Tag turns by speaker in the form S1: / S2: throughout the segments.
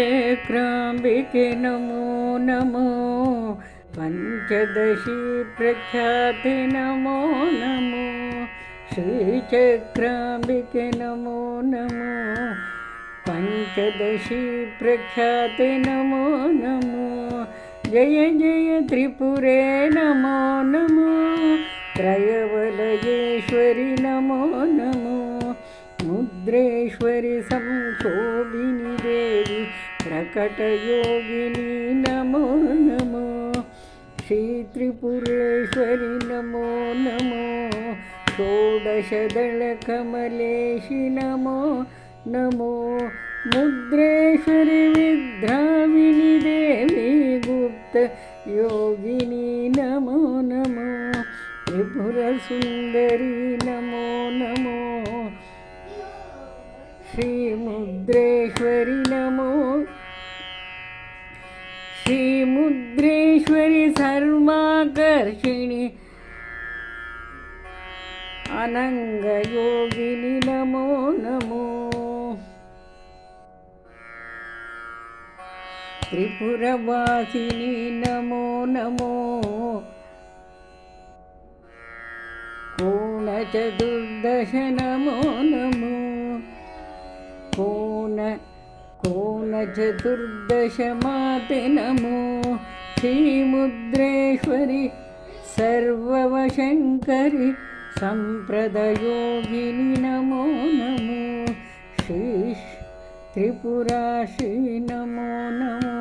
S1: श्रीचक्राम्बिके नमो नमो पंचदशी प्रख्याते नमो नमो श्रीचक्राम्बिके नमो नमो पंचदशी प्रख्याते नमो नमो जय जय त्रिपुरे नमो नमो त्रयवलयेश्वरि नमो नमो मुद्रेश्वरि संशोभिनी देवी प्रकटयोगिनी नमो नमो श्रीत्रिपुरेश्वरि नमो नमो षोडशदलकमलेशि नमो नमो मुद्रेश्वरि विद्राविणी देवी गुप्त योगिनी नमो नमो त्रिपुरसुन्दरी नमो नमो श्रीमुद्रेश्वरि नमो श्रीमुद्रेश्वरि सर्वाकर्षिणि अनङ्गयोगिनि नमो नमो त्रिपुरवासिनि नमो नमो कोणचतुर्दश नमो नमो कोणचतुर्दश माते नमो श्रीमुद्रेश्वरि सर्ववशङ्करि सम्प्रदयोगिनि नमो नमो श्री त्रिपुराश्री नमो नमो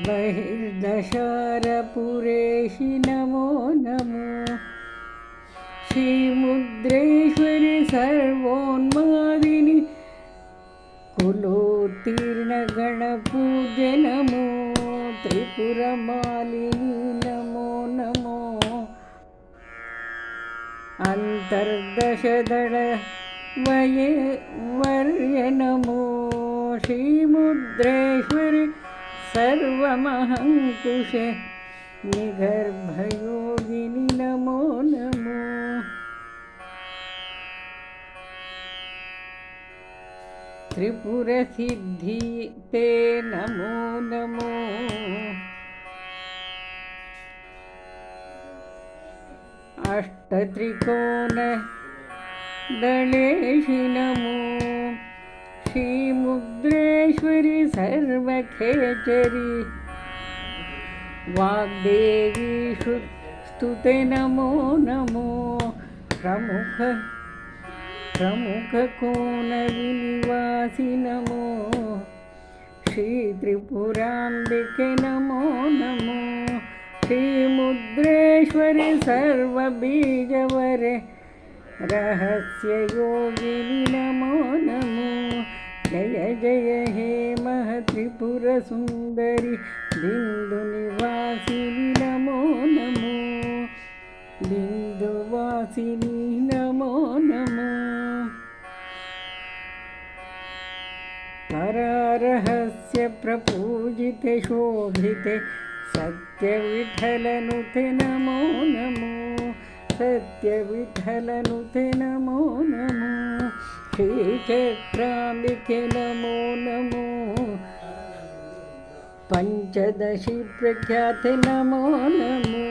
S1: बहिर्दशारपुरेशि नमो नमो श्रीमुद्रेश्वरि सर्वोन्मादिनि कुलोत्तीर्णगणपूज्य नमो त्रिपुरमालिनि नमो नमो अन्तर्दशदल वर्य नमो श्रीमुद्रेश्वरि सर्वमहङ्कुश निगर्भयोगिनि नमो नमो त्रिपुरसिद्धि ते नमो नमो अष्टत्रिकोणदलेशि नमो श्रीमुद्रेश्वरि सर्वखेचरि वाग्देवी स्तुते नमो नमो प्रमुखकोणविनिवासि नमो श्रीत्रिपुराम्बिके नमो नमो श्रीमुद्रेश्वरि सर्वबीजवरे रहस्ययोगिनि नमो नमो जय जय हे महत्रिपुरसुन्दरि बिन्दुनिवासिनि नमो नमो बिन्दुवासिनि नमो नमो परारहस्य प्रपूजिते शोभिते सत्यविठ्ठलनुते नमो नमो सत्यविठ्ठलनुते नमो नमो श्रीचक्राम्बिके नमो नमो पंचदशी प्रख्याते नमो नमो